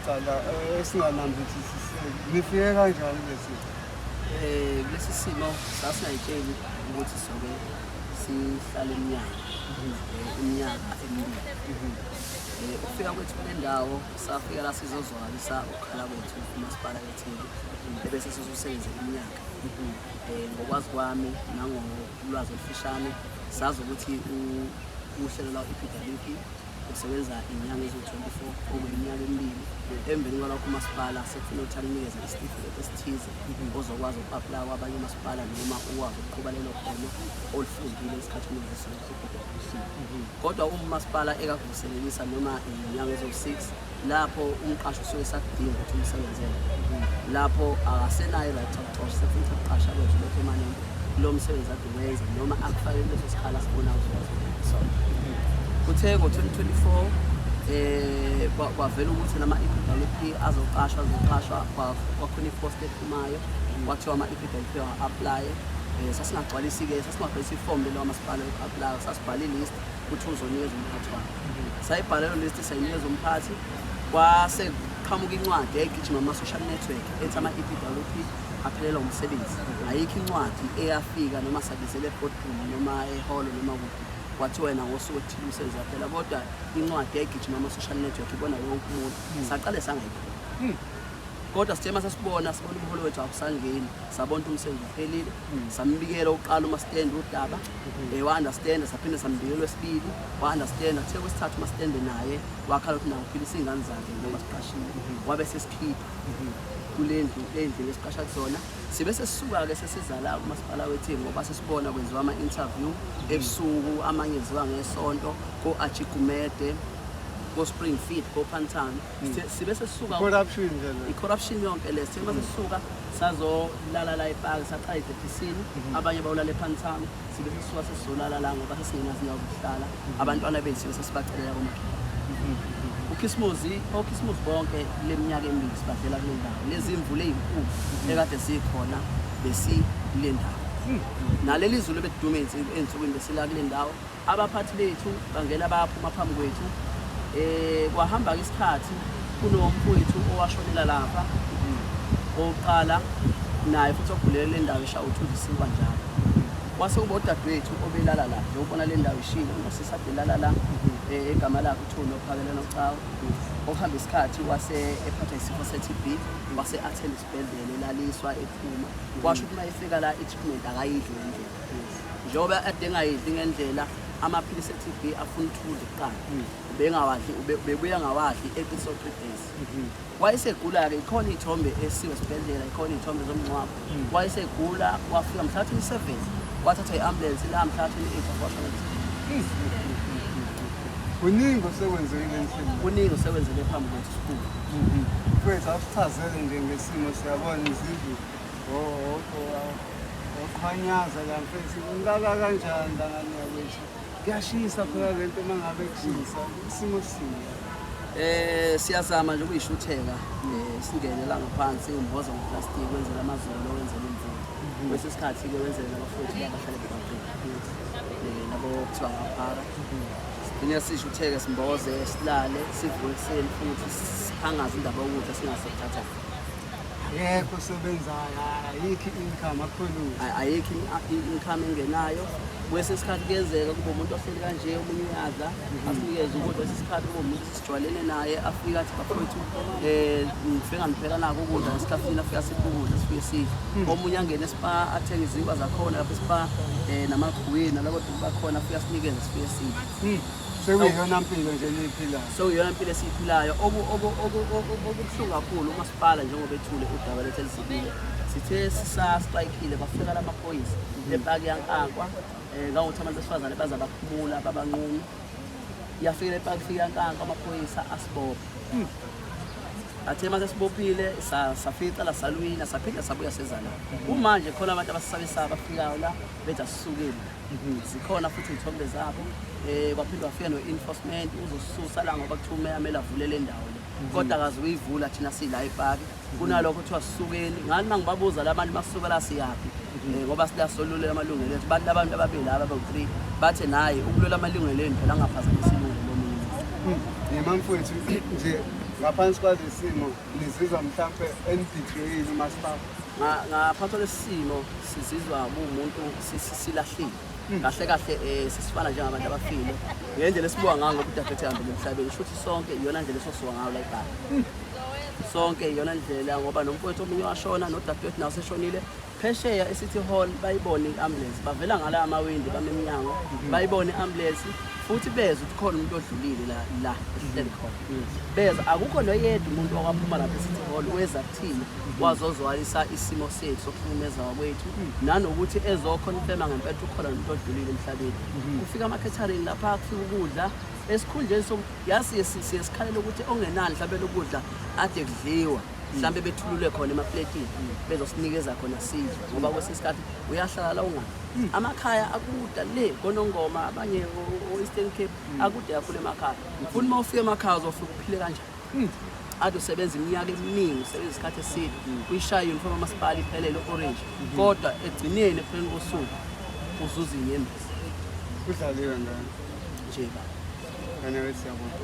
sokuqala esinganambithisiseki nifike kanjani lesi Lesi simo sasingayitsheli ukuthi soke sihlale iminyaka emibili. Ukufika kwethu kule ndawo safika la sizozwakalisa ukukhala kwethu umasipala wethili ebese sizosebenza iminyaka. Ngokwazi kwami nangolwazi olufishane sazi ukuthi uhlelo la EPWP usebenza inyanga eziwu-24 okuyiminyaka emibili. Emveni kwalokho umasipala sekufuna ukuthi alinikeze isitifiketi esithize ozokwazi uku-aplaya kwabanye umasipala noma ukwazi ukuqhuba lelo khono olufundile esikhathini eziwu-EPWP. Kodwa umasipala ekakuvuselelisa noma inyanga eziwu-6 lapho umqashi usuke sakudinga ukuthi umsebenzele. Lapho akasenayo i-right yokuxosha sekufuna ukuthi akuqasha kwethu lokho emaneni lo msebenzi ade wenza noma akufake leso sikhala sibona uzosona. Kuthe ngo-2024 kwavela ukuthi nama-EPWP azoqashwa kwakhona i-post ephumayo kwathiwa ama-EPWP wa-aplaye. Sasingagcwalisi-ke sasingagcwalisa ifomu lelo wamasipala yoku-aplaya, sasibhala i-list ukuthi uzonikeza umphathi wakhe. Sayibhala lelo list sayinikeza umphathi kwase qhamuka incwadi eyayigijima ama-social network ethi ama-EPWP aphelelwa umsebenzi. Ayikho incwadi eyafika noma sabizele e-boardroom noma ehholo noma kuphi wathi wena ngosuku oluthile umsebenzi waphela, kodwa incwadi yayigijima ama-social network ibona wonke umuntu. Saqale sangayibona kodwa sithe mase sibona umholi wethu akusangeni sabona umsebenzi uphelile. Sambikela uqala umastendi udaba wa-understanda, saphinde sambikela wesibili wa-understanda. Kuthe kwesithathu umastendi naye wakhala ukuthi nawo uphilisa iy'ngane zakhe ngoba siqashile. Wabe sesikhipha kule ndlu esiqasha kuzona. Sibe sesisuka-ke sesiza la kumasipala wethini ngoba sesibona kwenziwa ama-interview ebusuku, amanye enziwa ngesonto ko-Ajigumede, ko-Springfield, ko-Pantown. Sibe sesisuka i-corruption yonke le. Sithe mase sisuka sazolala la epaki saqala eDepisini, abanye bawulala ePantown. Sibe sesisuka sesizolala la ngoba sesingenazo indawo zokuhlala. Abantwana bethu sibe sesibacelela okhisimusi bonke leminyaka emibili sibadlela kule ndawo. Lezi imvula ey'nkulu ekade zikhona besikule ndawo. Naleli zulu bedume ey'nsukwini besila kule ndawo. Abaphathi bethu bangena bayaphuma phambi kwethu. Kwahamba-ke isikhathi kunomfowethu owashonela lapha oqala naye futhi ogulele le ndawo eshaya u-2 njalo. Kwase kuba udadewethu obelala la njengobona le ndawo ishile unosisade lala la egama lakhe uThuni Ophakelana Ucawa. Okuhamba isikhathi wase ephatha isifo se-TB wase athenda isibhedlela elaliswa ephuma. Kwasho ukuthi uma efika la i-treatment akayidli ngendlela. Njengoba ade engayidli ngendlela amaphilisi e-TB afuna uthule kuqala. Bebuya ngawadli episode 3 days. Wayesegula-ke ikhona iy'thombe esiwe esibhedlela, ikhona iy'thombe zomngcwabo. Wayesegula wafika mhla 27 wathatha i-ambulance la mhla 28 washona. Kuningi osekwenzekile emhlabeni. Kuningi osekwenzeke phambi kwethu sikhulu. Mfethu asichazele nje ngesimo siyabona izindlu oqhanyaza la mfethu ungaka kanjani lana yakwethu. Kuyashisa phela lento mangabe kushisa isimo sini. Siyazama nje ukuyishutheka singene la ngaphansi umboza ngeplastic wenzela amazolo wenzela imvula. Bese isikhathi-ke wenzela abafowethu abahlala ebhaqeni nabo kuthiwa ngaphara. Mina sishutheke simboze silale sivuke ekuseni futhi siphangaze indaba yokudla singasethatha. Yekho sebenzayo ayikho income akhona. Ayikho income engenayo. Bese isikhathi kuyenzeka kube umuntu ohleli kanje omunye uyadla asinikeze ukudla isikhathi kube umuntu sijwayelene naye afika athi bafowethu ngifika ngipheka nako ukudla esikhathini afika sikukudla sifike sidle. Omunye angene spa athenga izinkwa zakhona lapho spa namagwinya nalabo bakhona afika sinikeze sifike sidle. Sekuyiyona mpilo nje niyiphilayo. Sekuyiyona mpilo esiyiphilayo. Okubuhlungu kakhulu umasipala njengoba ethule udaba lethu elisibile. Sithe sisastrikile bafika lamaphoyisa lepaki yaNkankwa kangokuthi abantu besifazane baza baphumula babancane. Yafika lepaki fika yaNkankwa amaphoyisa asibopha. Athe mase sibophile safica la salwini saphinda sabuya sezala. Manje khona abantu abasabesaba bafikayo la bethi asisukile. Zikhona futhi izithombe zabo. Baphinde bafika no-enforcement uzosusa la ngoba kuthume amele avule le ndawo le. Kodwa akazi uyivula thina sila epaki. Kunalokho kuthiwa sisukeni. Ngani mangibabuza la bantu masuka la siyaphi. Ngoba siyasolula amalungelo ethu. Bantu abantu ababili laba abawu3 bathe naye ukulola amalungelo enu phela angaphazamisa ilungelo lomunye. Yema mfowethu nje ngaphansi kwalesi simo nizizwa mhlampe enididekile umasipala? Ngaphansi kwalesi simo sizizwa kuwumuntu silahlile kahle kahle sisifana njengabantu abafile ngendlela esibuka ngayo ngoba udadewethu ehambile emhlabeni futhi sonke iyona ndlela esosuka ngayo la ekhaya sonke iyona ndlela ngoba nomfowethu omunye washona nodadewethu nawo seshonile phesheya eCity Hall bayibone i-ambulance bavela ngala amawindi bameminyango bayibone i-ambulance futhi beza ukuthi khona umuntu odlulile la ehleli khona beza akukho noyedwa umuntu okwaphuma lapha eCity Hall weza kuthina wazozwalisa isimo sethu sokuhlukumeza kwethu nanokuthi ezokhonfirma ngempela ukhona umuntu odlulile emhlabeni kufika ama-catering lapha kufika ukudla esikhundleni yasi sikhalela ukuthi ongenani mhlawumbe lokudla ade kudliwa mhlawumbe bethulule khona emapletini bezosinikeza khona sidle ngoba kwesinye isikhathi uyahlala la ungani amakhaya akuda le konongoma abanye o-Eastern Cape akude kakhulu emakhaya futhi uma ufika emakhaya uzofika uphile kanjani ade usebenza iminyaka eminingi usebenza isikhathi eside uyishaya uniform amasipala iphelele orange kodwa egcineni ekupheleni kosuku uzuza inyembezi Kudlaliwe ngani? nje ba Anyway, siyabonga.